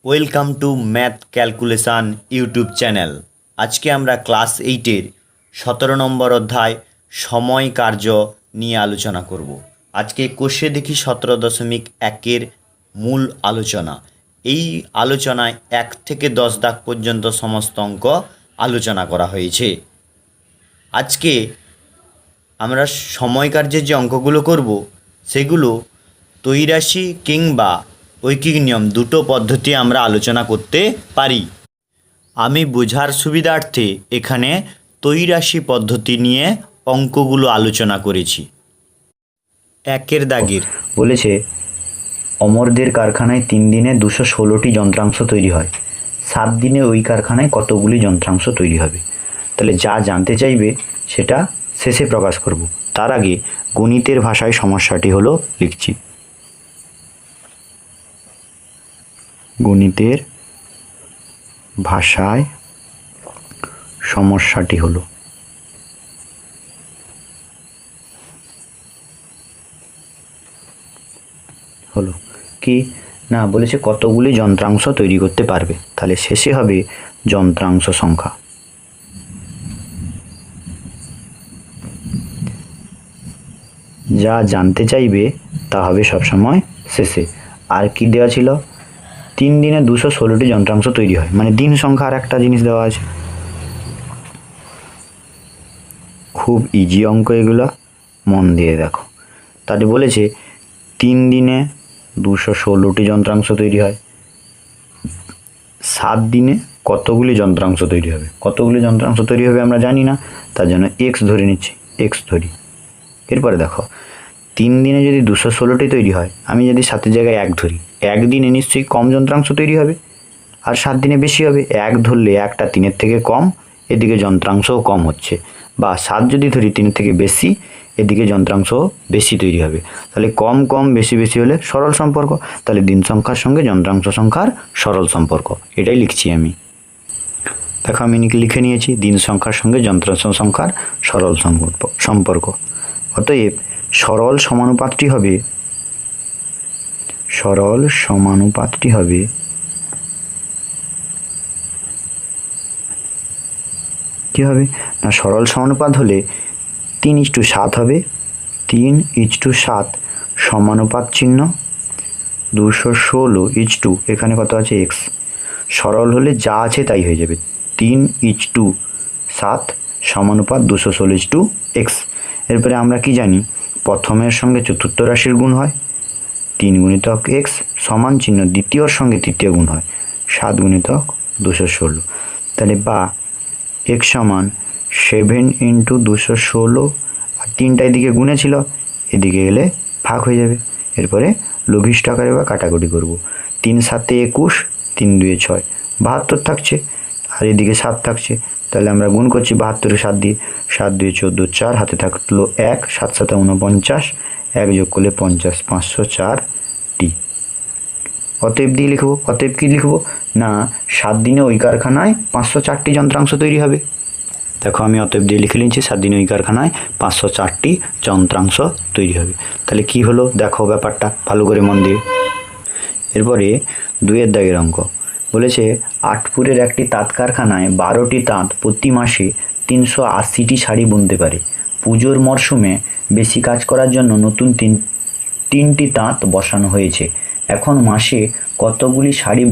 Welcome to math calculation YouTube channel. আজকে আমরা class 8-এর 17 নম্বর অধ্যায় সময় কার্য নিয়ে আলোচনা করব। আজকে কোষে দেখি 17.1-এর মূল আলোচনা। এই আলোচনায় 1 থেকে 10 দাগ পর্যন্ত সমস্ত অঙ্ক আলোচনা করা হয়েছে। আজকে আমরা সময় কার্যের যে অঙ্কগুলো করব সেগুলো ত্রৈরাশি কিংবা ঐকিক নিয়ম দুটো পদ্ধতি আমরা আলোচনা করতে পারি। আমি বোঝার সুবিধার্থে এখানে ত্রৈরাশি পদ্ধতি নিয়ে অঙ্কগুলো আলোচনা করেছি। 1-এর দাগের বলেছে অমরদের কারখানায় 3 দিনে 216টি যন্ত্রাংশ তৈরি হয়। 7 দিনে ওই কারখানায় কতগুলি যন্ত্রাংশ তৈরি হবে? তাহলে যা জানতে চাইবে সেটা শেষে প্রকাশ করব। তার আগে গণিতের ভাষায় সমস্যাটি হলো লিখছি। গণিতের ভাষায় সমস্যাটি হলো কি না, বলেছে কতগুলি যন্ত্রাংশ তৈরি করতে পারবে। তাহলে শেষে হবে যন্ত্রাংশ সংখ্যা। যা জানতে চাইবে তা হবে সবসময় শেষে। আর কি দেওয়া ছিল? 3 দিনে 216টি যন্ত্রাংশ তৈরি হয়, মানে দিন সংখ্যা। আর একটা জিনিস দেওয়া আছে, খুব ইজি অঙ্ক এগুলো, মন দিয়ে দেখো। তাহলে বলেছে 3 দিনে 216টি যন্ত্রাংশ তৈরি হয়। 7 দিনে কতগুলি যন্ত্রাংশ তৈরি হবে? কতগুলি যন্ত্রাংশ তৈরি হবে আমরা জানি না, তার জন্য এক্স ধরে নিচ্ছি, এক্স ধরি। এরপরে দেখো 3 দিনে যদি 216টি তৈরি হয়, আমি যদি 7-এর জায়গায় 1 ধরি, 1 দিনে নিশ্চয়ই কম যন্ত্রাংশ তৈরি হবে, আর 7 দিনে বেশি হবে। 1 ধরলে একটা 3-এর থেকে কম, এদিকে যন্ত্রাংশও কম হচ্ছে। বা 7 যদি ধরি 3-এর থেকে বেশি, এদিকে যন্ত্রাংশ বেশি তৈরি হবে। তাহলে কম কম বেশি বেশি হলে সরল সম্পর্ক। তাহলে দিন সংখ্যার সঙ্গে যন্ত্রাংশ সংখ্যার সরল সম্পর্ক, এটাই লিখছি আমি। দেখো আমি লিখে নিয়েছি দিন সংখ্যার সঙ্গে যন্ত্রাংশ সংখ্যার সরল সম্পর্ক। অতএব সরল সমানুপাতটি হবে কি হবে না, সরল সমানুপাত হলে 3:7 হবে। 3:7 সমানুপাত চিহ্ন 216 এখানে কত আছে? এক্স। সরল হলে যা আছে তাই হয়ে যাবে। 3:7 সমানুপাত 216 এক্স। এরপরে আমরা কি জানি? প্রথমের সঙ্গে চতুর্থ রাশির গুণ হয়, 3 গুণিতক এক্স সমান চিহ্ন দ্বিতীয়র সঙ্গে তৃতীয় গুণ হয়, 7 গুণিতক 216। তাহলে বা এক্স সমান 7 × 216, আর 3টা এদিকে গুণে ছিল, এদিকে গেলে ভাগ হয়ে যাবে। এরপরে লঘিষ্ঠ আকারে বা কাটাকুটি করব। 3 × 7 = 21, 3 × 2 = 6, 72 থাকছে, আর এদিকে 7 থাকছে। তাহলে আমরা গুণ করছি 72 7 দিয়ে, 7 × 2 = 14, 4 হাতে থাকলো 1, 7 × 7 = 49, 1 যোগ করলে 50, 504টি। অতএব দিয়ে লিখবো। অতএব কি লিখবো না, 7 দিনে ওই কারখানায় 504টি যন্ত্রাংশ তৈরি হবে। দেখো আমি অতএব দিয়ে লিখে নিচ্ছি, 7 দিনে ওই কারখানায় 504টি যন্ত্রাংশ তৈরি হবে। তাহলে কি হলো দেখো ব্যাপারটা ভালো করে মন দিয়ে। এরপরে 2-এর দাগের অঙ্ক বলেছে আটপুরের একটি তাঁত কারখানায় 12টি তাঁত প্রতি মাসে 380টি শাড়ি বুনতে পারে। পুজোর মরশুমে বেশি কাজ করার জন্য নতুন তিনটি তাঁত বসানো হয়েছে। এখন মাসে কতগুলি শাড়ি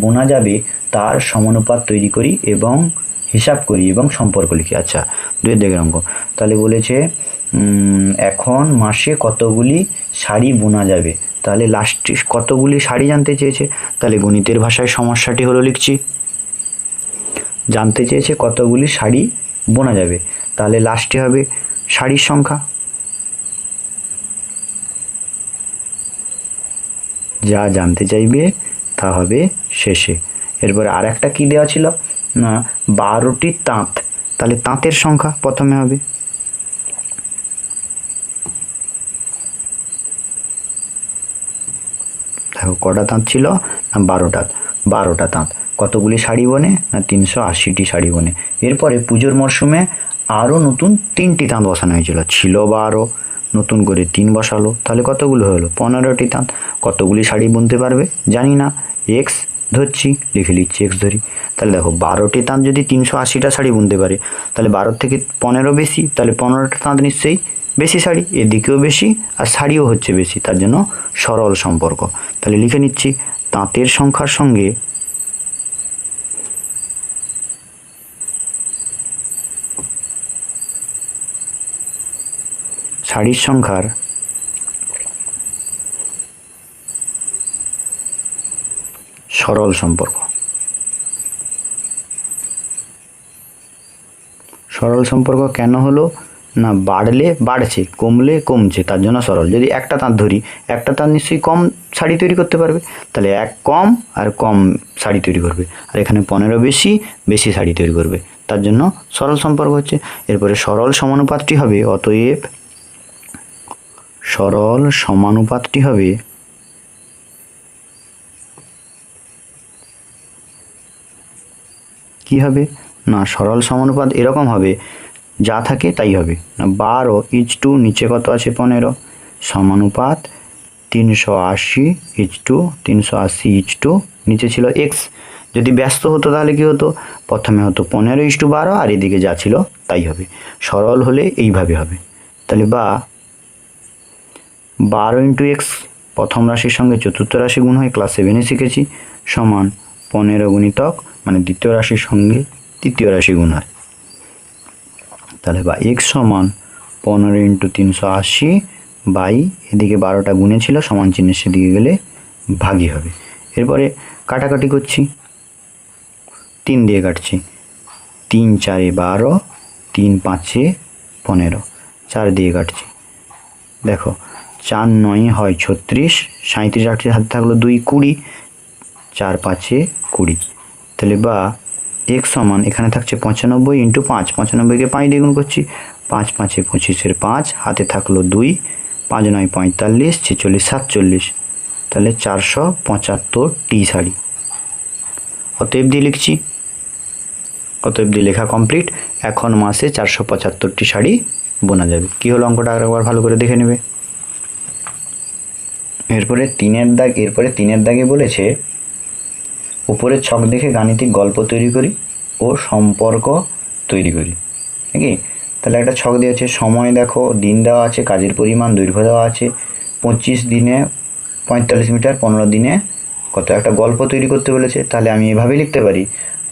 বোনা যাবে তার সমানুপাত তৈরি করি এবং হিসাব করি এবং সম্পর্ক লিখি। আচ্ছা 2-এর দাগের অঙ্ক। তাহলে বলেছে এখন মাসে কতগুলি শাড়ি বোনা যাবে, তাহলে লাস্টে কতগুলি শাড়ি জানতে চেয়েছে। তাহলে গণিতের ভাষায় সমস্যাটি হলো লিখছি, জানতে চেয়েছে কতগুলি শাড়ি বোনা যাবে, তাহলে লাস্টে হবে শাড়ির সংখ্যা। যা জানতে চাইবে তা হবে শেষে। এরপরে আর একটা কী দেওয়া ছিল না, 12টি তাঁত, তাহলে তাঁতের সংখ্যা প্রথমে হবে। দেখো কটা তাঁত ছিল না, 12টা তাঁত। কতগুলি শাড়ি বনে না, 380টি শাড়ি বনে। এরপরে পুজোর মরশুমে আরও নতুন 3টি তাঁত বসানো হয়েছিল, ছিল 12, নতুন করে 3 বসালো, তাহলে কতগুলো হলো? 15টি তাঁত। কতগুলি শাড়ি বুনতে পারবে জানি না, এক্স ধরছি, লিখে নিচ্ছি এক্স ধরি। তাহলে দেখো 12টি তাঁত যদি 380টা শাড়ি বুনতে পারে, তাহলে 12 থেকে 15 বেশি, তাহলে 15টা তাঁত নিশ্চয়ই বেশি শাড়ি, এদিকেও বেশি আর শাড়িও হচ্ছে বেশি, তার জন্য সরল সম্পর্ক। তাহলে লিখে নিচ্ছি তাঁতের সংখ্যার সঙ্গে শাড়ির সংখ্যার সরল সম্পর্ক। সরল সম্পর্ক কেন হলো না, বাড়লে বাড়ছে, কমলে কমছে, তার জন্য সরল। যদি একটা তাঁত ধরি, একটা তাঁত নিশ্চয়ই কম শাড়ি তৈরি করতে পারবে, তাহলে এক কম আর কম শাড়ি তৈরি করবে, আর এখানে 15 বেশি, বেশি শাড়ি তৈরি করবে, তার জন্য সরল সম্পর্ক হচ্ছে। এরপরে সরল সমানুপাতটি হবে, অতএব সরল সমানুপাতটি হবে কি হবে না, সরল সমানুপাত এরকম হবে, যা থাকে তাই হবে না, 12:2 নিচে কত আছে 15 সমানুপাত 380:380 নিচে ছিল এক্স। যদি ব্যস্ত হতো তাহলে কি হতো, প্রথমে হতো 15:12 আর এদিকে যা ছিল তাই হবে। সরল হলে এইভাবে হবে। তাহলে বা 12 × x প্রথম রাশির সঙ্গে চতুর্থ রাশি গুণ হয়, ক্লাস 7-এ শিখেছি, সমান 15 গুণিতক মানে দ্বিতীয় রাশির সঙ্গে তৃতীয় রাশি গুণ হয়। তাহলে বা x সমান 15 × 380 বাই এদিকে 12টা গুণে ছিল, সমান চিহ্নের সেদিকে গেলে ভাগই হবে। এরপরে কাটাকাটি করছি, 3 দিয়ে কাটছি, 3 × 4 = 12, 3 × 5 = 15, 4 দিয়ে কাটছি, দেখো 4 × 9 হয় 36, 37 8 হাতে থাকলো 2 20, 4 × 5 = 20। তাহলে বা x সমান এখানে থাকছে 95 × 5, 95কে 5 দিয়ে গুণ করছি, 5 × 5 = 25, 5 হাতে থাকলো 2, 5 × 9 = 45, 46 47, তাহলে 475টি শাড়ি। অতএব দিয়ে লিখছি, অতএব দিয়ে লেখা কমপ্লিট। এখন মাসে 475টি শাড়ি বোনা যাবে। কি হলো অঙ্কটা আরেকবার ভালো করে দেখে নেবে। এরপরে 3-এর দাগে বলেছে উপরের ছক দেখে গাণিতিক গল্প তৈরি করি ও সম্পর্ক তৈরি করি। নাকি, তাহলে একটা ছক দেওয়া আছে, সময় দেখো, দিন দেওয়া আছে, কাজের পরিমাণ, দৈর্ঘ্য দেওয়া আছে, 25 দিনে 45 মিটার, 15 দিনে কত, একটা গল্প তৈরি করতে বলেছে। তাহলে আমি এভাবে লিখতে পারি,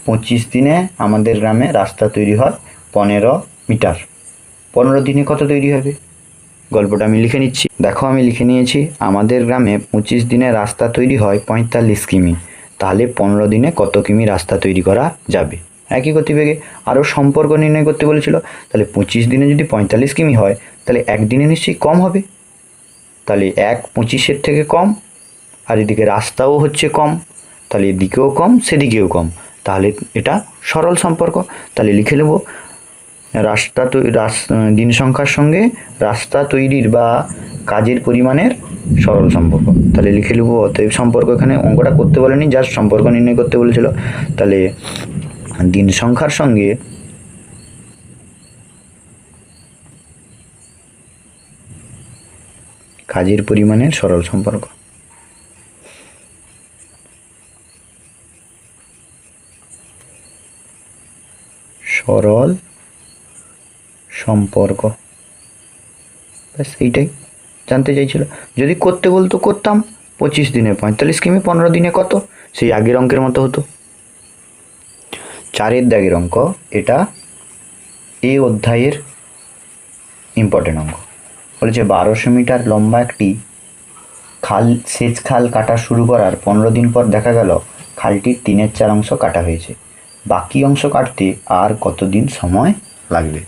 25 দিনে আমাদের গ্রামে রাস্তা তৈরি হয় 15 মিটার, 15 দিনে কত তৈরি হবে, গল্পটা আমি লিখে নিচ্ছি। দেখো আমি লিখে নিয়েছি, আমাদের গ্রামে 25 দিনে রাস্তা তৈরি হয় 45 কিমি, তাহলে 15 দিনে কত কিমি রাস্তা তৈরি করা যাবে। একই গতিবেগে আরও সম্পর্ক নির্ণয় করতে বলেছিল, তাহলে 25 দিনে যদি 45 কিমি হয়, তাহলে একদিনে নিশ্চয়ই কম হবে, তাহলে 1/25 থেকে কম, আর এদিকে রাস্তাও হচ্ছে কম, তাহলে এদিকেও কম সেদিকেও কম, তাহলে এটা সরল সম্পর্ক। তাহলে লিখে নেব দিন সংখ্যার সঙ্গে রাস্তা তৈরির বা কাজের পরিমাণের সরল সম্পর্ক। তাহলে লিখে নেব অতএব সম্পর্ক, এখানে অঙ্কটা করতে বলেনি, জাস্ট সম্পর্ক নির্ণয় করতে বলেছিল। তাহলে দিন সংখ্যার সঙ্গে কাজের পরিমাণের সরল সম্পর্ক। সরল সম্পর্ক, ব্যাস এইটাই জানতে চাইছিল। যদি করতে বলতো করতাম, 25 দিনে 45 কিমি, 15 দিনে কত, সেই আগের অঙ্কের মতো হতো। 4-এর দাগের অঙ্ক, এটা এই অধ্যায়ের ইম্পর্টেন্ট অঙ্ক। বলেছে 1200 মিটার লম্বা একটি সেচ খাল কাটা শুরু করার 15 দিন পর দেখা গেল খালটির 3/4 অংশ কাটা হয়েছে, বাকি অংশ কাটতে আর কতদিন সময় লাগবে।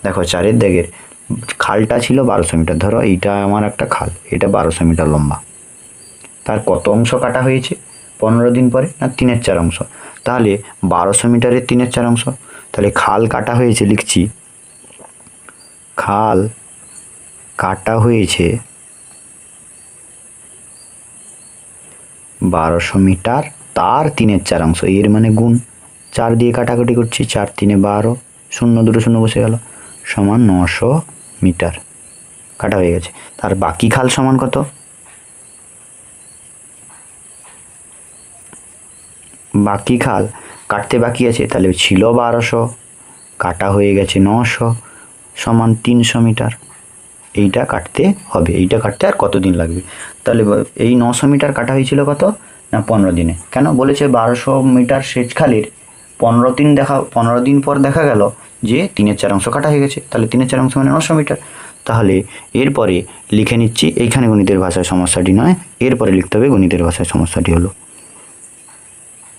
দেখো 4-এর দাগের খালটা ছিল 1200 মিটার, ধরো এইটা আমার একটা খাল, এটা 1200 মিটার লম্বা, তার কত অংশ কাটা হয়েছে 15 দিন পরে, না 3/4 অংশ, তাহলে 1200 মিটারের 3/4 অংশ, তাহলে খাল কাটা হয়েছে, লিখছি খাল কাটা হয়েছে 1200 মিটার, তার 3/4 অংশ, এর মানে গুণ, 4 দিয়ে কাটাকাটি করছি, 4 × 3 = 12, 0 দুটো 0 বসে গেল, সমান 900 মিটার কাটা হয়ে গেছে। তার বাকি খাল সমান কত, বাকি খাল কাটতে বাকি আছে, তাহলে ছিল 1200, কাটা হয়ে গেছে 900 সমান 300 মিটার। এইটা কাটতে হবে, এইটা কাটতে আর কতদিন লাগবে? তাহলে এই 900 মিটার কাটা হয়েছিল কত না 15 দিনে। কেন বলেছে 1200 মিটার সেচ খালের 15 দিন পর দেখা গেল যে 3/4 কাটা হয়ে গেছে, তাহলে 3/4 মানে 900 মিটার। তাহলে এরপরে লিখে নিচ্ছি, এইখানে গণিতের ভাষায় সমস্যাটি নয়, এরপরে লিখতে হবে গণিতের ভাষায় সমস্যাটি হলো,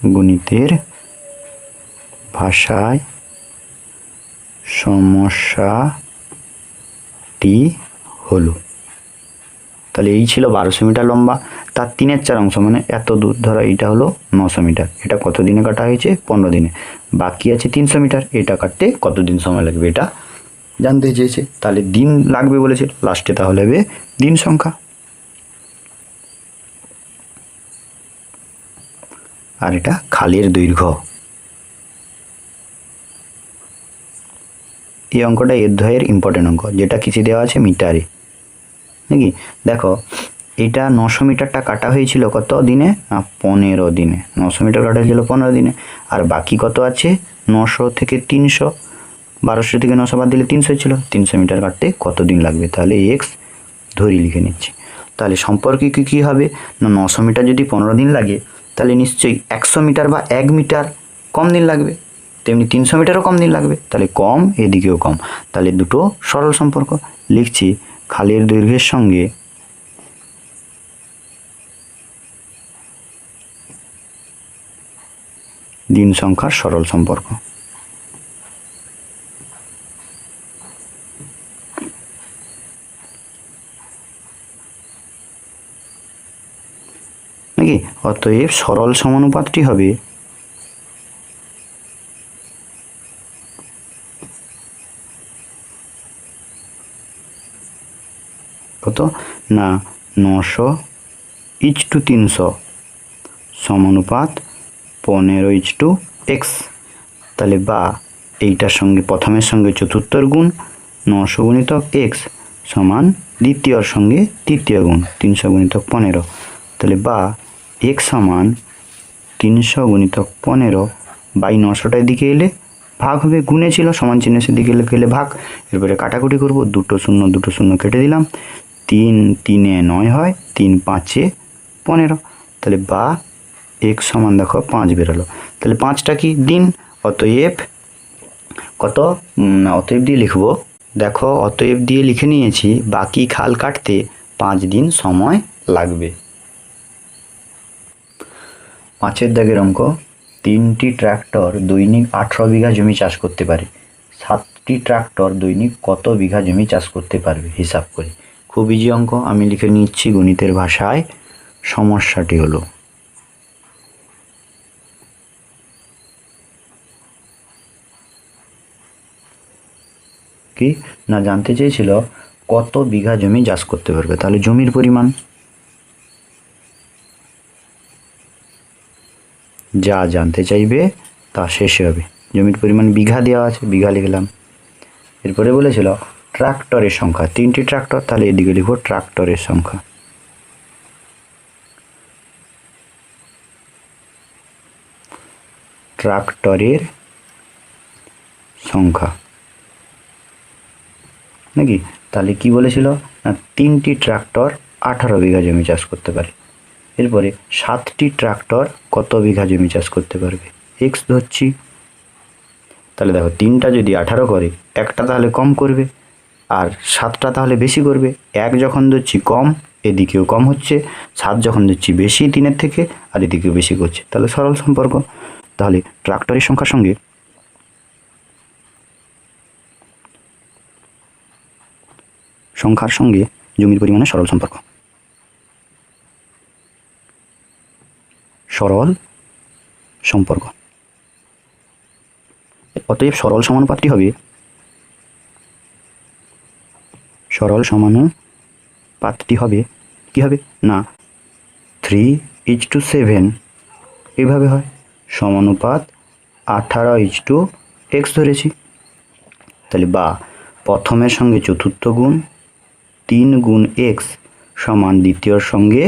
গণিতের ভাষায় সমস্যাটি হলো। তাহলে এই ছিল 1200 মিটার লম্বা, তার 3/4 মানে এত দূর, ধরো এইটা হলো 900 মিটার, এটা কত দিনে কাটা হয়েছে? 15 দিনে। বাকি আছে 300 মিটার, এটা কাটতে কতদিন সময় লাগবে এটা জানতে চেয়েছে। তাহলে দিন লাগবে বলেছে, লাস্টে তাহলে হবে দিন সংখ্যা। আর এটা খালের দৈর্ঘ্য। এই অঙ্কটা এর অধ্যায়ের ইম্পর্টেন্ট অঙ্ক, যেটা কিছু দেওয়া আছে মিটারে নাকি। দেখো এটা 900 মিটারটা কাটা হয়েছিল কত দিনে না 15 দিনে। 900 মিটার কাটা হয়েছিল 15 দিনে, আর বাকি কত আছে 900 থেকে 300, 1200 থেকে 900 বাদ দিলে 300 ছিল। 300 মিটার কাটতে কত দিন লাগবে? তাহলে এক্স ধরি লিখে নিচ্ছি। তাহলে সম্পর্কে কী হবে না 900 মিটার যদি 15 দিন লাগে, তাহলে নিশ্চয়ই 100 মিটার বা 1 মিটার কম দিন লাগবে, তেমনি 300 মিটারও কম দিন লাগবে, তাহলে কম এদিকেও কম। তাহলে দুটো সরল সম্পর্ক লিখছি, খালের দৈর্ঘ্যের সঙ্গে দিন সংখ্যার সরল সম্পর্ক। নাকি, অতএব সরল সমানুপাতটি হবে কত না 900:300 সমানুপাত 15:x। তাহলে বা এইটার সঙ্গে প্রথমের সঙ্গে চতুর্থর গুণ 900 গুণিতক x সমান দ্বিতীয়র সঙ্গে তৃতীয় গুণ 300 গুণিতক 15। তাহলে বা x সমান 300 গুণিতক 15 বাই 900টার দিকে এলে ভাগ হবে, গুণে ছিল সমান চিহ্নের দিকে গেলে ভাগ। এরপরে কাটাকুটি করব, 2 শূন্য কেটে দিলাম, 3 3 9 হয়, 3 5 15। তাহলে বা x সমান দেখো 5 বেরোলো। তাহলে 5টা কি দিন, অতএব কত না অতএব দিয়ে লিখবো, দেখো অতএব দিয়ে লিখে নিয়েছি বাকি খাল কাটতে 5 দিন সময় লাগবে। 5 দাগের অঙ্ক, 3টি ট্রাক্টর দৈনিক 18 বিঘা জমি চাষ করতে পারে, 7টি ট্রাক্টর দৈনিক কত বিঘা জমি চাষ করতে পারবে হিসাব করে। খুব ইজি অঙ্ক, আমি লিখে নিচ্ছি গণিতের ভাষায় সমস্যাটি হলো, কি না জানতে চেয়েছিল কত বিঘা জমি চাষ করতে পারবে। তাহলে জমির পরিমাণ যা জানতে চাইবে তা শেষে হবে। জমির পরিমাণ বিঘা দেওয়া আছে, বিঘা লিখলাম। এরপরে বলেছিল ট্রাক্টরের সংখ্যা, 3টি ট্রাক্টর, তাহলে এদিকে লিখব ট্রাক্টরের সংখ্যা। ট্রাক্টরের সংখ্যা নাকি, তাহলে কি বলেছিল না 3টি ট্রাক্টর 18 বিঘা জমি চাষ করতে পারে। এরপরে 7টি ট্রাক্টর কত বিঘা জমি চাষ করতে পারবে, এক্স ধরছি। তাহলে দেখো 3টা যদি 18 করে, একটা তাহলে কম করবে, আর 7টা তাহলে বেশি করবে। 1 যখন ধরছি কম, এদিকেও কম হচ্ছে, 7 যখন ধরছি বেশি 3-এর থেকে, আর এদিকেও বেশি করছে, তাহলে সরল সম্পর্ক। তাহলে ট্রাক্টরের সংখ্যার সঙ্গে জমির পরিমাণের সরল সম্পর্ক। সরল সম্পর্ক, অতএব সরল সমানুপাতটি হবে, কি হবে না 3:7 এইভাবে হয়, সমানুপাত 18:x ধরেছি। তাহলে বা প্রথমের সঙ্গে চতুর্থ গুণ 3 গুণ x সমান দ্বিতীয়র সঙ্গে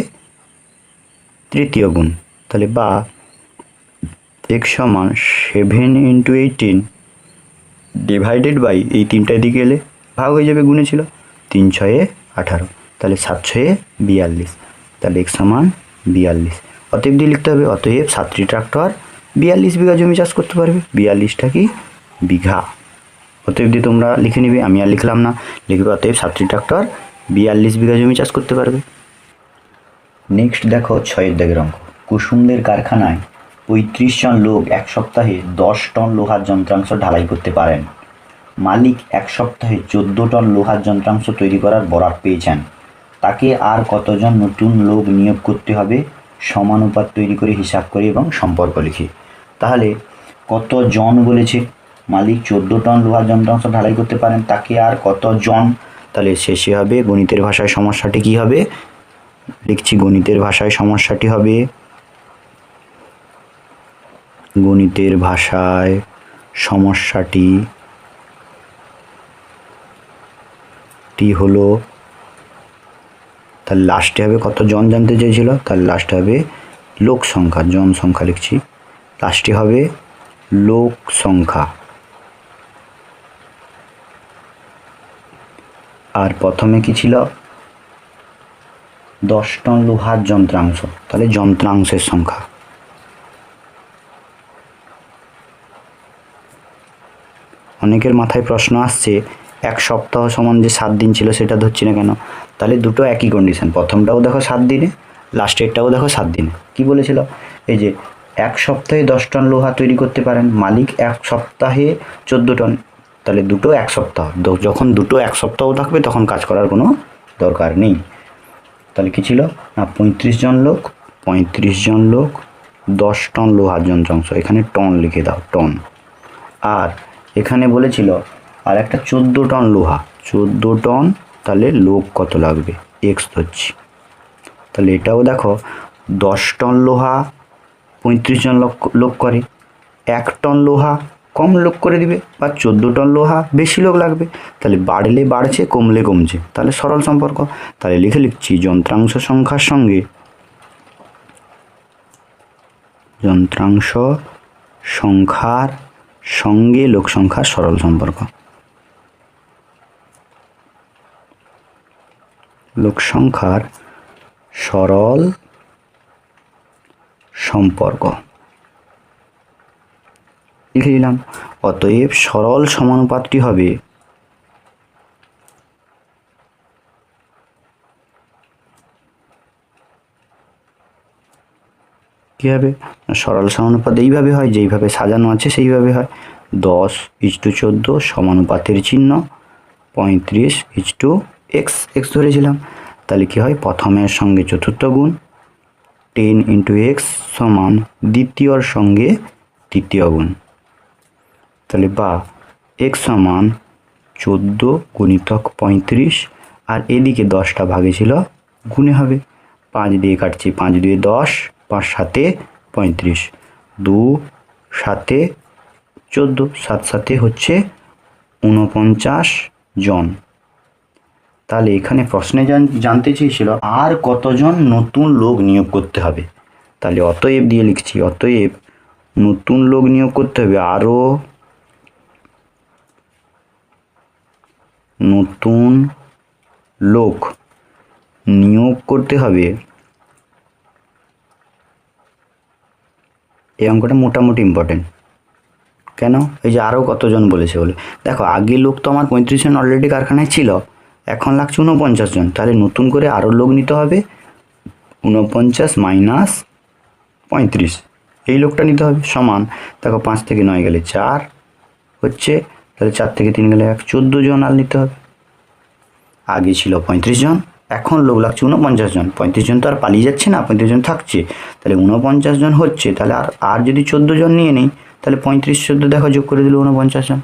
তৃতীয় গুণ। তাহলে বা x সমান 7 × 18 ডিভাইডেড বাই এই তিনটা দিকে এলে ভাগ হয়ে যাবে, গুণে ছিল 3 × 6 = 18, তাহলে 7 × 6 = 42, তাহলে x সমান 42। অতএব দিয়ে লিখতে হবে অতএব 7টি ট্রাক্টর 42 বিঘা জমি চাষ করতে পারবে। 42টা কি বিঘা, অতএব দিয়ে তোমরা লিখে নিবে, আমি আর লিখলাম না, লিখবে অতএব 7টি ট্রাক্টর 42 বিঘা জমি চাষ করতে পারবে। নেক্সট দেখো 6 দাগের অঙ্ক। কুসুমদের কারখানায় 35 জন লোক এক সপ্তাহে 10 টন লোহার যন্ত্রাংশ ঢালাই করতে পারেন। মালিক এক সপ্তাহে 14 টন লোহার যন্ত্রাংশ তৈরি করার বরাত পেয়েছেন। তাকে আর কতজন নতুন লোক নিয়োগ করতে হবে সমানুপাত তৈরি করে হিসাব করে এবং সম্পর্ক লিখি। তাহলে কত জন বলেছে, মালিক 14 টন লোহার যন্ত্রাংশ ঢালাই করতে পারেন, তাকে আর কত জন, তাহলে শেষে হবে গণিতের ভাষায় সমস্যাটি কি হবে, লিখছি গণিতের ভাষায় সমস্যাটি হবে, গণিতের ভাষায় সমস্যাটি হলো, তাহলে লাস্টে হবে কত জন জানতে চেয়েছিল, তাহলে লাস্টে হবে লোক সংখ্যা, জন সংখ্যা লিখছি, লাস্টে হবে লোক সংখ্যা। আর প্রথমে কি ছিল 10 টন লোহার যন্ত্রাংশ, তাহলে যন্ত্রাংশের সংখ্যা। অনেকের মাথায় প্রশ্ন আসছে এক সপ্তাহ সমান যে 7 দিন ছিল সেটা ধরছি না কেন, তাহলে দুটো একই কন্ডিশন, প্রথমটাও দেখো 7 দিনে, লাস্টেরটাও দেখো 7 দিনে। কি বলেছিল, এই যে এক সপ্তাহে 10 টন লোহা তৈরি করতে পারেন, মালিক এক সপ্তাহে 14 টন, তাহলে দুটো এক সপ্তাহ, যখন দুটো এক সপ্তাহ থাকবে তখন কাজ করার কোনো দরকার নেই। তাহলে কি ছিল না 35 জন লোক 10 টন লোহার যন্ত্রাংশ, এখানে টন লিখে দাও টন। আর এখানে বলেছিল আর একটা 14 টন লোহা, 14 টন, তাহলে লোক কত লাগবে এক্স ধরছি। তাহলে এটাও দেখো 10 টন লোহা 35 জন লোক করে, 1 টন লোহা কম লোক করে দিবে, বা 14 টন লোহা বেশি লোক লাগবে, তাহলে বাড়লে বাড়ছে কমলে কমছে, তাহলে সরল সম্পর্ক। তাহলে লিখছি যন্ত্রাংশ সংখ্যার সঙ্গে লোক সংখ্যার সরল সম্পর্ক, লোক সংখ্যার সরল সম্পর্ক লিখে দিলাম। অতএব সরল সমানুপাতটি হবে কী হবে, সরল সমানুপাত এইভাবে হয়, যেইভাবে সাজানো আছে সেইভাবে হয়, 10:14 সমানুপাতের চিহ্ন 35:x ধরেছিলাম। তাহলে কী হয়, প্রথমের সঙ্গে চতুর্থ গুণ 10 × x সমান দ্বিতীয়র সঙ্গে তৃতীয় গুণ, তাহলে বা x সমান 14 × 35, আর এদিকে 10টা ভাগে ছিল গুণে হবে, 5 দিয়ে কাটছি, 5 2 10, 5 7 35, 2 7 14, 7 7 হচ্ছে 49 জন। তাহলে এখানে প্রশ্নে জানতে চেয়েছিল আর কতজন নতুন লোক নিয়োগ করতে হবে, তাহলে অতএব দিয়ে লিখছি অতএব নতুন লোক নিয়োগ করতে হবে, আরও নতুন লোক নিয়োগ করতে হবে। এই অঙ্কটা মোটামুটি ইম্পর্টেন্ট, কেন, এই যে আরও কতজন বলেছে বলে, দেখো আগে লোক তো আমার 35 জন অলরেডি কারখানায় ছিল, এখন লাগছে 49 জন, তাহলে নতুন করে আরও লোক নিতে হবে, 49 - 35 এই লোকটা নিতে হবে, সমান দেখো 5 থেকে 9 গেলে 4 হচ্ছে, তাহলে 4 থেকে 3 গেলে 1, 14 জন আর নিতে হবে। আগে ছিল 35 জন, এখন লোক লাগছে 49 জন, 35 জন তো আর পালিয়ে যাচ্ছে না, 35 জন থাকছে, তাহলে 49 জন হচ্ছে, তাহলে আর যদি 14 জন নিয়ে নেই, তাহলে 35 14 দেখো যোগ করে দিল 49 জন।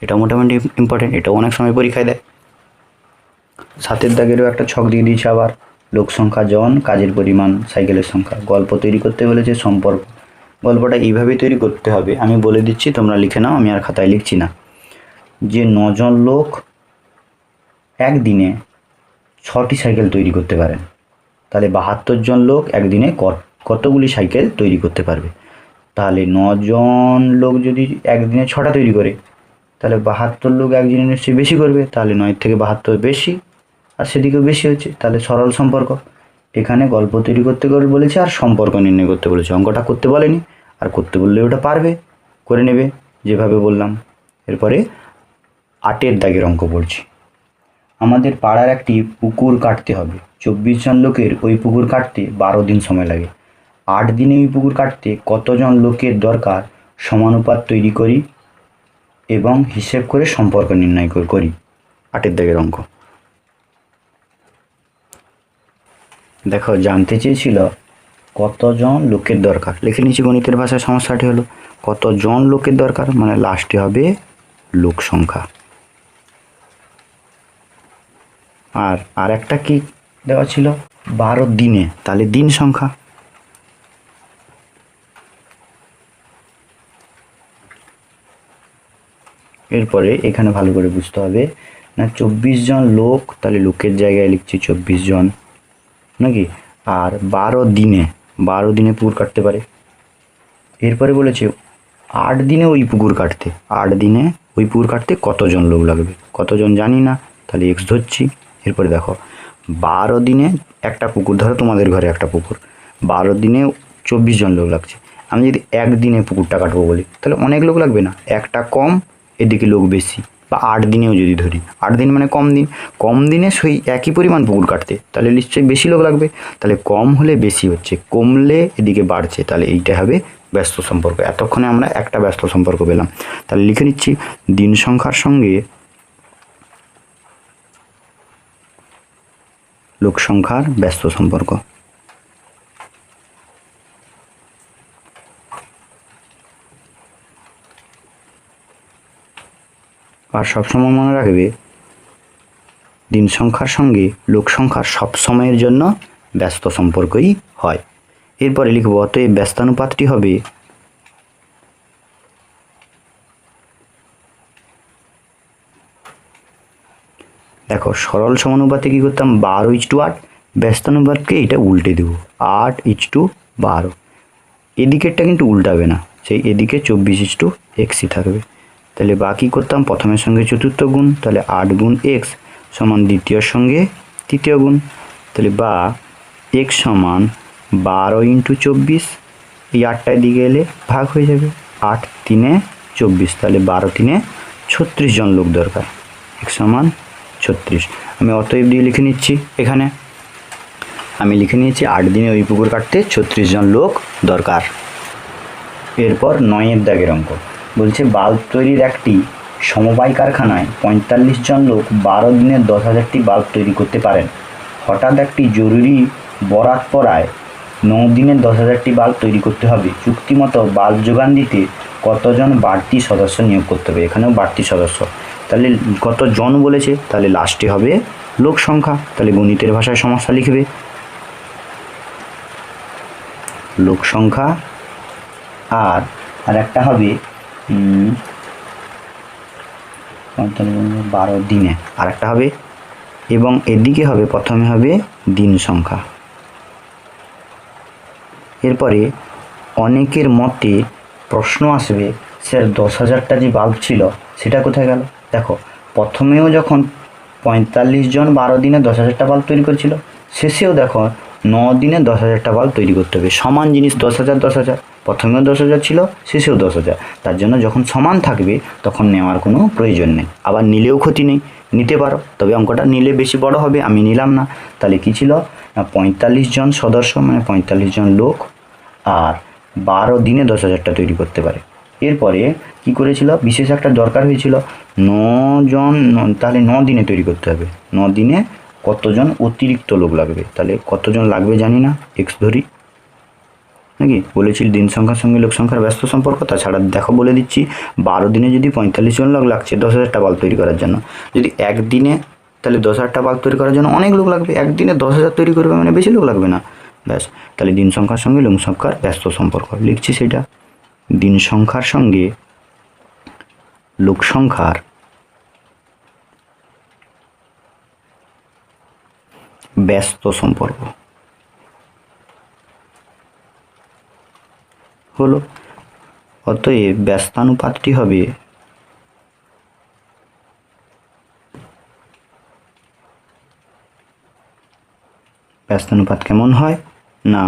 এটা মোটামুটি ইম্পর্টেন্ট, এটাও অনেক সময় পরীক্ষায় দেয়। 7 দাগেরও একটা ছক দিয়ে দিয়েছে আবার, লোক সংখ্যা জন, কাজের পরিমাণ, সাইকেলের সংখ্যা, গল্প তৈরি করতে বলেছে সম্পর্ক। গল্পটা এইভাবেই তৈরি করতে হবে, আমি বলে দিচ্ছি তোমরা লিখে নাও, আমি আর খাতায় লিখছি না। যে 9 জন লোক একদিনে 6টি সাইকেল তৈরি করতে পারেন, তাহলে 72 জন লোক একদিনে কতগুলি সাইকেল তৈরি করতে পারবে, তাহলে 9জন লোক যদি একদিনে 6টা তৈরি করে, তাহলে 72 লোক একদিনে নিশ্চয়ই বেশি করবে, তাহলে 9 থেকে 72 বেশি, আর সেদিকেও বেশি হচ্ছে, তাহলে সরল সম্পর্ক। এখানে গল্প তৈরি করতে বলেছে আর সম্পর্ক নির্ণয় করতে বলেছে, অঙ্কটা করতে বলেনি, আর করতে বললে ওটা পারবে, করে নেবে যেভাবে বললাম। এরপরে 8 দাগের অঙ্ক পড়ছি। আমাদের পাড়ার একটি পুকুর কাটতে হবে, 24 জন লোকের ওই পুকুর কাটতে 12 দিন সময় লাগে। 8 দিনে ওই পুকুর কাটতে কতজন লোকের দরকার সমানুপাত তৈরি করি এবং হিসেব করে সম্পর্ক নির্ণয় করি। 8 দাগের অঙ্ক। দেখো, জানতে চেয়েছিল কতজন লোকের দরকার, লিখে নিচ্ছি গণিতের ভাষায়। সমস্যাটি হলো কতজন লোকের দরকার, মানে লাস্টে হবে লোক সংখ্যা। আর একটা কি দেওয়া ছিল, 12 দিনে, তাহলে দিন সংখ্যা। এরপরে এখানে ভালো করে বুঝতে হবে না, 24 জন লোক, তাহলে লোকের জায়গায় লিখছি 24 জন নাকি, আর 12 দিনে পুকুর কাটতে পারে। এরপরে বলেছে 8 দিনে ওই পুকুর কাটতে, 8 দিনে ওই পুকুর কাটতে কতজন লোক লাগবে, কতজন জানি না, তাহলে এক্স ধরছি। এরপরে দেখো 12 দিনে একটা পুকুর, ধরো তোমাদের ঘরে একটা পুকুর, 12 দিনে 24 জন লোক লাগছে। আমি যদি একদিনে পুকুরটা কাটবো বলি, তাহলে অনেক লোক লাগবে না, একটা কম, এদিকে লোক বেশি। বা 8 দিনেও যদি ধরি, 8 দিন মানে কম দিনে সেই একই পরিমাণ পুকুর কাটতে, তাহলে নিশ্চয়ই বেশি লোক লাগবে। তাহলে কম হলে বেশি হচ্ছে, কমলে এদিকে বাড়ছে, তাহলে এইটা হবে ব্যস্ত সম্পর্ক। এতক্ষণে আমরা একটা ব্যস্ত সম্পর্ক পেলাম। তাহলে লিখে নিচ্ছি দিন সংখ্যার সঙ্গে লোক সংখ্যার ব্যস্ত সম্পর্ক। আর সবসময় মনে রাখবে, দিন সংখ্যার সঙ্গে লোক সংখ্যার সব সময়ের জন্য ব্যস্ত সম্পর্কই হয়। এরপরে লিখব অতএব ব্যস্তানুপাতটি হবে দেখো, সরল সমানুপাতে কী করতাম, 12:8, ব্যস্তানুপাতকে এটা উল্টে দেবো, 8:12। এদিকেরটা কিন্তু উল্টাবে না, সেই এদিকে 24:xই থাকবে। তাহলে বাকি করতাম প্রথমের সঙ্গে চতুর্থ গুণ, তাহলে 8 গুণ এক্স সমান দ্বিতীয়র সঙ্গে তৃতীয় গুণ, তাহলে বা এক্স সমান 12 × 24, এই 8টায় দিকে এলে ভাগ হয়ে যাবে, 8 3 24, তাহলে 12 3 36 জন লোক দরকার, এক্স সমান 36। আমি অতএব দিয়ে লিখে নিচ্ছি, এখানে আমি লিখে নিয়েছি 8 দিনে ওই পুকুর কাটতে 36 জন লোক দরকার। এরপর 9 দাগের অঙ্ক বলছে, বাল্ব তৈরির একটি সমবায় কারখানায় 45 জন লোক 12 দিনে 10,000টি বাল্ব তৈরি করতে পারেন। হঠাৎ একটি জরুরি বরাত পড়ায় 9 দিনে 10,000টি বাল্ব তৈরি করতে হবে। চুক্তিমতো বাল্ব যোগান দিতে কতজন বাড়তি সদস্য নিয়োগ করতে হবে, এখানেও বাড়তি সদস্য, তাহলে কতজন বলেছে, তাহলে লাস্টে হবে লোক সংখ্যা। তাহলে গণিতের ভাষায় সমস্যা লিখবে লোক সংখ্যা, আর একটা হবে 12 দিনে, আর একটা হবে, এবং এদিকে হবে প্রথমে হবে দিন সংখ্যা। এরপরে অনেকের মতে প্রশ্ন আসবে, স্যার 10,000টা যে বাল্ব ছিল সেটা কোথায় গেল। দেখো, প্রথমেও যখন 45 জন 12 দিনে 10,000টা বাল্ব তৈরি করেছিল, শেষেও দেখো 9 দিনে 10,000টা বাল্ব তৈরি করতে হবে। সমান জিনিস 10,000 10,000, প্রথমেও 10,000 ছিল, শেষেও 10,000, তার জন্য যখন সমান থাকবে তখন নেওয়ার কোনো প্রয়োজন নেই। আবার নিলেও ক্ষতি নেই, নিতে পারো, তবে অঙ্কটা নিলে বেশি বড় হবে, আমি নিলাম না। তাহলে কী ছিল না, 45 জন সদস্য মানে 45 জন লোক, আর 12 দিনে 10,000টা তৈরি করতে পারে। এরপরে কি করেছিল, বিশেষ একটা দরকার হয়েছিল, 9 জন, তাহলে 9 দিনে তৈরি করতে হবে, 9 দিনে কতজন অতিরিক্ত লোক লাগবে, তাহলে কতজন লাগবে জানি না, এক্স ধরি নাকি, বলেছিল দিন সংখ্যার সঙ্গে লোক সংখ্যার ব্যস্ত সম্পর্ক। তাছাড়া দেখো বলে দিচ্ছি, 12 দিনে যদি 45 জন লোক লাগছে 10,000টা বাল্ব তৈরি করার জন্য, যদি একদিনে, তাহলে 10,000টা বাল্ব তৈরি করার জন্য অনেক লোক লাগবে, একদিনে 10,000 তৈরি করবে মানে বেশি লোক লাগবে না, ব্যাস। তাহলে দিন সংখ্যার সঙ্গে লোক সংখ্যার ব্যস্ত সম্পর্ক লিখছি, সেটা দিন সংখ্যার সঙ্গে লোক সংখ্যার ব্যস্ত সম্পর্ক হলো। অতএব ব্যস্তানুপাতটি হবে ব্যস্তানুপাত কেমন হয় না,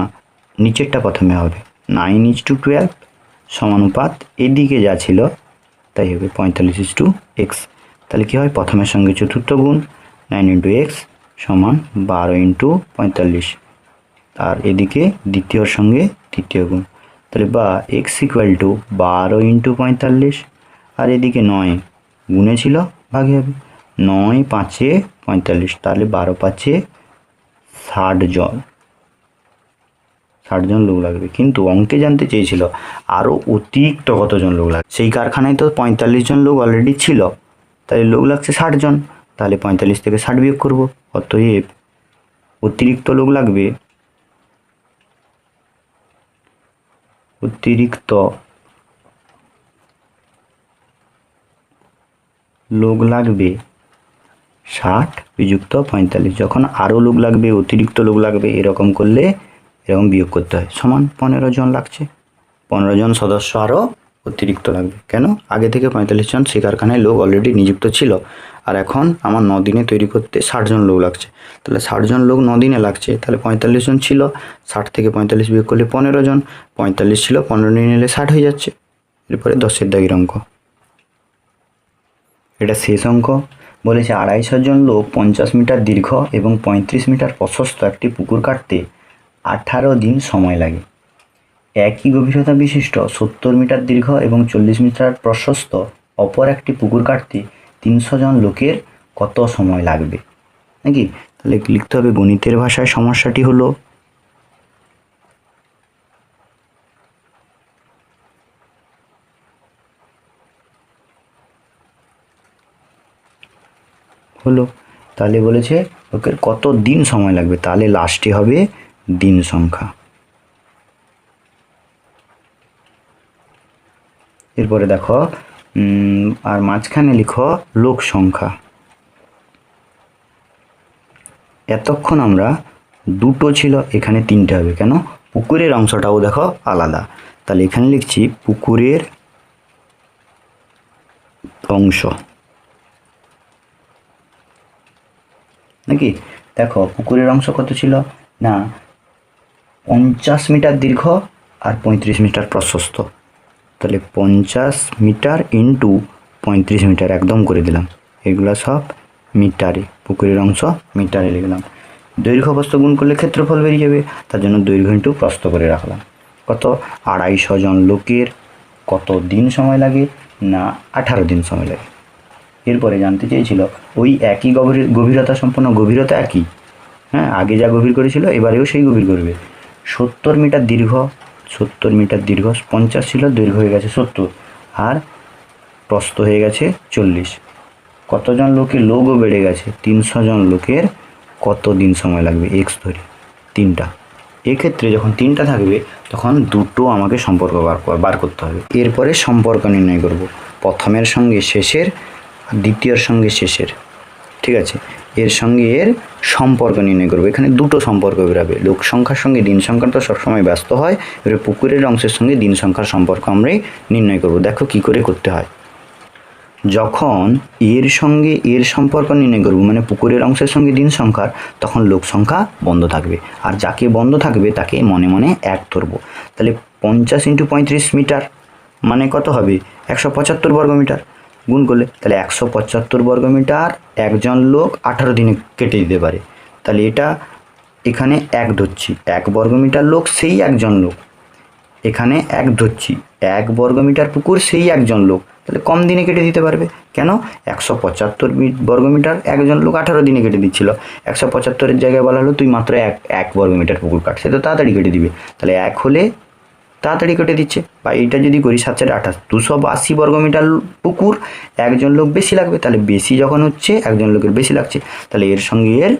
নিচেরটা প্রথমে হবে 9:12 সমানুপাত এদিকে যা ছিল তাই হবে 45:x। তাহলে কী হয়, প্রথমের সঙ্গে চতুর্থ গুণ 9 × x সমান 12 × 45, আর এদিকে দ্বিতীয়র সঙ্গে তৃতীয় গুণ, তাহলে বা x = 12 × 45, আর এদিকে 9 গুণে ছিল ভাগে হবে 9 × 5 = 45, তাহলে 12 × 5 = 60 জন, 60 জন লোক লাগবে। কিন্তু অঙ্কে জানতে চেয়েছিল আরও অতিরিক্ত কতজন লোক লাগবে, সেই কারখানায় তো 45 জন লোক অলরেডি ছিল, তাই লোক লাগছে 60 জন, তাহলে 45 থেকে 60 বিয়োগ করব, অতএব অতিরিক্ত লোক লাগবে 60 বিযুক্ত 45। যখন আরও লোক লাগবে, অতিরিক্ত লোক লাগবে, এরকম করলে এরকম বিয়োগ করতে হয়, সমান 15 জন লাগছে। 15 জন সদস্য আরও অতিরিক্ত লাগবে। কেন? আগে থেকে 45 জন সেই কারখানায় লোক অলরেডি নিযুক্ত ছিল, আর এখন আমার 9 দিনে তৈরি করতে 60 জন লোক লাগছে। তাহলে 60 জন লোক 9 দিনে লাগছে, তাহলে 45 জন ছিল, 60 থেকে 45 বিয়োগ করলে 15 জন, 45 ছিল 15 দিন নিলে 60 হয়ে যাচ্ছে। এরপরে 10-এর দাগের অঙ্ক, এটা শেষ অঙ্ক। বলেছে 250 জন লোক 50 মিটার দীর্ঘ এবং 35 মিটার প্রশস্ত একটি পুকুর কাটতে 18 দিন সময় লাগে। একই গভীরতা বিশিষ্ট 70 মিটার দীর্ঘ এবং 40 মিটার প্রশস্ত অপর একটি পুকুর কাটতে 300 জন লোকের কত সময় লাগবে, নাকি? তাহলে লিখতে হবে গণিতের ভাষায় সমস্যাটি হলো তাহলে বলেছে লোকের কত দিন সময় লাগবে, তাহলে লাস্টে হবে দিন সংখ্যা। এরপরে দেখো আর মাঝখানে লিখো লোক সংখ্যা। এতক্ষণ আমরা দুটো ছিল, এখানে 3টে হবে। কেন? পুকুরের অংশটাও দেখো আলাদা, তাহলে এখানে লিখছি পুকুরের অংশ, নাকি? দেখো পুকুরের অংশ কত ছিল না 50 মিটার দীর্ঘ আর 35 মিটার প্রশস্ত, তাহলে 50 মিটার ইন্টু 35 মিটার একদম করে দিলাম, এগুলো সব মিটারে, পুকুরের অংশ মিটারে লিখলাম। দৈর্ঘ্য প্রস্থ গুণ করলে ক্ষেত্রফল বেরিয়ে যাবে, তার জন্য দৈর্ঘ্য ইন্টু প্রস্থ করে রাখলাম। কত? 250 জন লোকের কত দিন সময় লাগে না 18 দিন সময় লাগে। এরপরে জানতে চেয়েছিল ওই একই গভীরতা সম্পন্ন, গভীরতা একই, হ্যাঁ, আগে যা গভীর করেছিল এবারেও সেই গভীর করবে। 70 মিটার দীর্ঘ, 70 মিটার দীর্ঘ, 50 ছিল, দৈর্ঘ্য হয়ে গেছে 70, আর প্রস্থ হয়ে গেছে 40। কতজন লোকের লোকও বেড়ে গেছে, 300 জন লোকের কত দিন সময় লাগবে, এক্স ধরি 3টা। এক্ষেত্রে যখন 3টা থাকবে তখন দুটো আমাকে সম্পর্ক বার করতে হবে। এরপরে সম্পর্ক নির্ণয় করব, প্রথমের সঙ্গে শেষের, দ্বিতীয়র সঙ্গে শেষের, ঠিক আছে? এর সঙ্গে এর সম্পর্ক নির্ণয় করবো। এখানে দুটো সম্পর্ক বেরাবে, লোক সংখ্যার সঙ্গে দিন সংখ্যা তো সবসময় ব্যস্ত হয়, এবারে পুকুরের অংশের সঙ্গে দিন সংখ্যার সম্পর্ক আমরাই নির্ণয় করব। দেখো কি করে করতে হয়। যখন এর সঙ্গে এর সম্পর্ক নির্ণয় করব, মানে পুকুরের অংশের সঙ্গে দিন সংখ্যার, তখন লোক সংখ্যা বন্ধ থাকবে, আর যাকে বন্ধ থাকবে তাকে মনে মনে 1 ধরবো। তাহলে 50 × 35 মিটার মানে কত হবে 175 বর্গমিটার, গুণ করলে তাহলে 175 বর্গমিটার একজন লোক 18 দিনে কেটে দিতে পারে। তাহলে এটা এখানে 1 ধরছি, 1 বর্গমিটার লোক সেই একজন লোক, এখানে 1 ধরছি, 1 বর্গমিটার পুকুর সেই একজন লোক, তাহলে কম দিনে কেটে দিতে পারবে। কেন? 175 বর্গমিটার একজন লোক 18 দিনে কেটে দিচ্ছিল, 175-এর জায়গায় বলা হলো তুই মাত্র 1 বর্গমিটার পুকুর কাট, সে তো তাড়াতাড়ি কেটে দিবে, তাহলে 1 হলে তাড়াতাড়ি কেটে দিচ্ছে। বা এইটা যদি করি 7×8 282 বর্গমিটার পুকুর, একজন লোক বেশি লাগবে, তাহলে বেশি যখন হচ্ছে একজন লোকের বেশি লাগছে, তাহলে এর সঙ্গে এর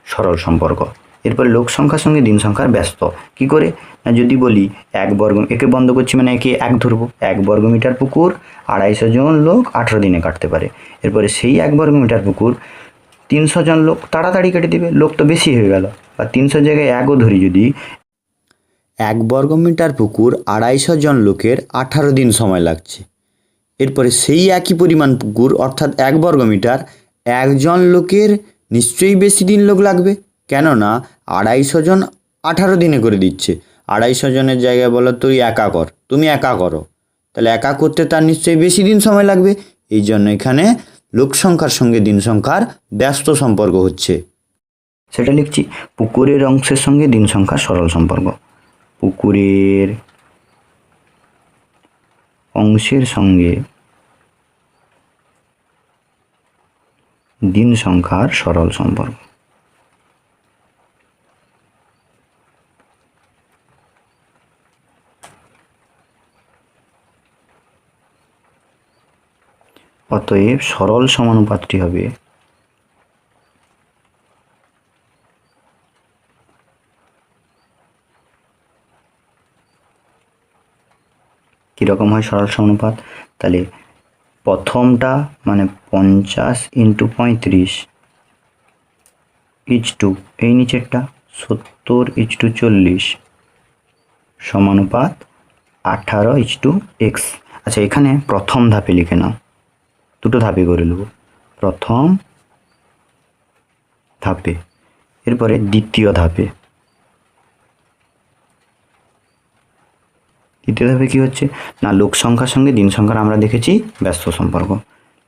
সরল সম্পর্ক। এরপরে লোক সংখ্যার সঙ্গে দিন সংখ্যার ব্যস্ত কি করে না, যদি বলি 1 বর্গ, একে বন্ধ করছি মানে একে 1 ধরবো, 1 বর্গমিটার পুকুর 250 জন লোক 18 দিনে কাটতে পারে। এরপরে সেই 1 বর্গমিটার পুকুর 300 জন লোক তাড়াতাড়ি কেটে দিবে, লোক তো বেশি হয়ে গেল, বা 300 জায়গায় 1ও ধরি যদি, 1 বর্গমিটার পুকুর 250 জন লোকের 18 দিন সময় লাগছে। এরপরে সেই একই পরিমাণ পুকুর অর্থাৎ 1 বর্গমিটার একজন লোকের নিশ্চয়ই বেশি দিন লোক লাগবে, কেননা 250 জন 18 দিনে করে দিচ্ছে। 250 জনের জায়গায় বলো তুই একা কর, তুমি একা করো, তাহলে একা করতে তার নিশ্চয়ই বেশি দিন সময় লাগবে। এই জন্য এখানে লোক সংখ্যার সঙ্গে দিন সংখ্যার ব্যস্ত সম্পর্ক হচ্ছে। সেটা লিখছি পুকুরের অংশের সঙ্গে দিন সংখ্যার সরল সম্পর্ক। পুকুরের অংশের সঙ্গে দিন সংখ্যার সরল সম্পর্ক। অতএব সরল সমানুপাতটি হবে কীরকম হয় সরল সমানুপাত? তাহলে প্রথমটা মানে 50 × 35 ইজটু এই নিচেরটা 70 × 40 সমানুপাত 18:x। আচ্ছা, এখানে প্রথম ধাপে লিখে নাও, দুটো ধাপে করে নেব। প্রথম ধাপে, এরপরে দ্বিতীয় ধাপে। দ্বিতীয় ধাপে কী হচ্ছে না, লোক সংখ্যার সঙ্গে দিন সংখ্যার আমরা দেখেছি ব্যস্ত সম্পর্ক।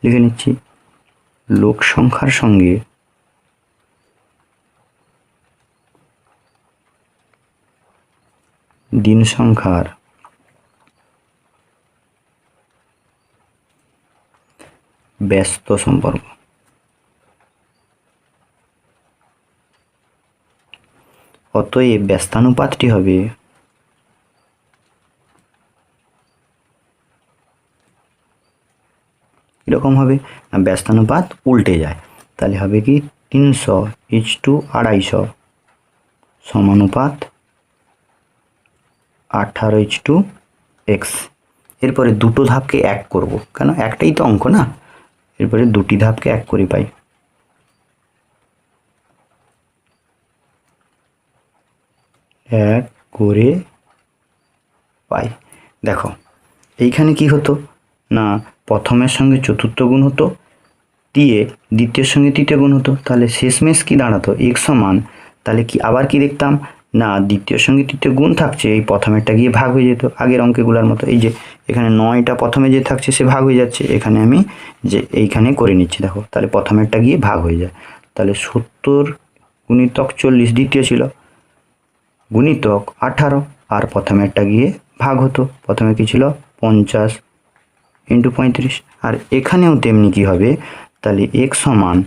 লিখে নিচ্ছি লোক সংখ্যার সঙ্গে দিন সংখ্যার ব্যস্ত সম্পর্ক। অতএব ব্যস্তানুপাতটি হবে এরকম হবে না, ব্যস্তানুপাত উল্টে যায়, তাহলে হবে কি 300:250 সমানুপাত 18:x। এরপরে দুটো ধাপকে এক করব, কেন একটাই তো অঙ্ক না, এরপরে দুটি ধাপকে এক করে পাই। এক করে পাই। দেখো এইখানে কি হতো না, প্রথমের সঙ্গে চতুর্থ গুণ হতো, দিয়ে দ্বিতীয়ের সঙ্গে তৃতীয় গুণ হতো, তাহলে শেষমেশ কি দাঁড়াতো x সমান, তাহলে কি আবার কি দেখতাম না দ্বিতীয়ের সঙ্গে তৃতীয় গুণ থাকছে, এই প্রথমেরটা গিয়ে ভাগ হয়ে যেত আগের অঙ্কগুলোর মতো। এই যে এখানে 9টা প্রথমে যে থাকছে সে ভাগ হয়ে যাচ্ছে, এখানে আমি যে এইখানে করে নিচ্ছি দেখো, তাহলে প্রথমেরটা গিয়ে ভাগ হয়ে যায়। তাহলে 70 × 40 দ্বিতীয় ছিল, গুণিতক 18, আর প্রথমেরটা গিয়ে ভাগ হতো, প্রথমে কি ছিল 50 × 35। আর এখানেও তেমনি কি হবে, তাহলে x সমান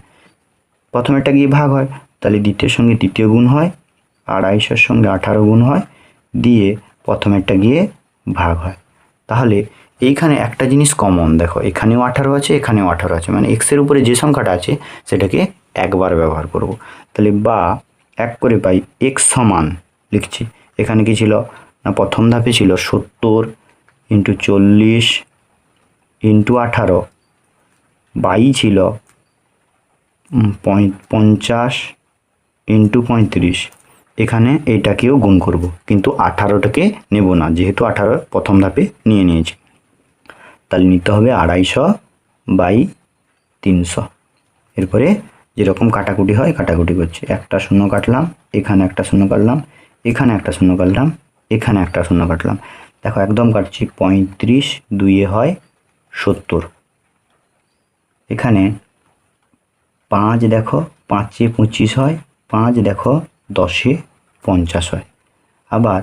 প্রথমেরটা গিয়ে ভাগ হয়, তাহলে দ্বিতীয়ের সঙ্গে তৃতীয় গুণ হয়, 250-র সঙ্গে 18 গুণ হয়, দিয়ে প্রথমেরটা গিয়ে ভাগ হয়। তাহলে এইখানে একটা জিনিস কমন দেখো, এখানেও 18 আছে, এখানেও 18 আছে, মানে এক্সের উপরে যে সংখ্যাটা আছে সেটাকে একবার ব্যবহার করব। তাহলে বা এক করে পাই x সমান, লিখছি এখানে কি ছিল না, প্রথম ধাপে ছিল 70 × 40 × 18, বাই ছিল 50 × 35। এখানে এইটাকেও গুণ করব, কিন্তু 18টাকে নেব না, যেহেতু 18 প্রথম ধাপে নিয়ে নিয়েছি। তাহলে নিতে হবে 250/300। এরপরে যেরকম কাটাকুটি হয় কাটাকুটি করছি, একটা শূন্য কাটলাম, এখানে একটা শূন্য কাটলাম, এখানে একটা শূন্য কাটলাম, এখানে একটা শূন্য কাটলাম। দেখো একদম কাটছি, 35 2 হয় 70। এখানে 5 দেখো 5 25 হয়, 5 দেখো 10 50 হয়, আবার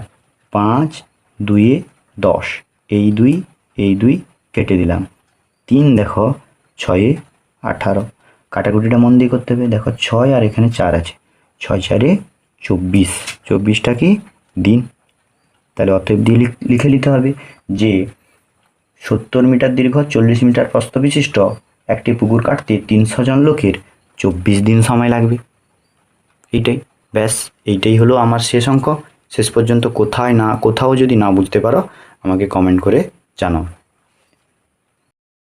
5 2 10, এই 2 এই 2 কেটে দিলাম, 3 দেখো 6 18। কাটাকুটিটা মন দিয়ে করতে হবে, দেখো 6 আর এখানে 4 আছে, 6 4 24, 24টা কি দিন। তাহলে অতএব দিয়ে লিখে নিতে হবে যে 70 মিটার দীর্ঘ 40 মিটার প্রস্থ বিশিষ্ট একটি পুকুর কাটতে 300 জন লোকের 24 দিন সময় লাগবে। এইটাই ব্যাস, এইটাই হলো আমার শেষ অঙ্ক। শেষ পর্যন্ত কোথাও যদি না বুঝতে পারো আমাকে কমেন্ট করে জানাও।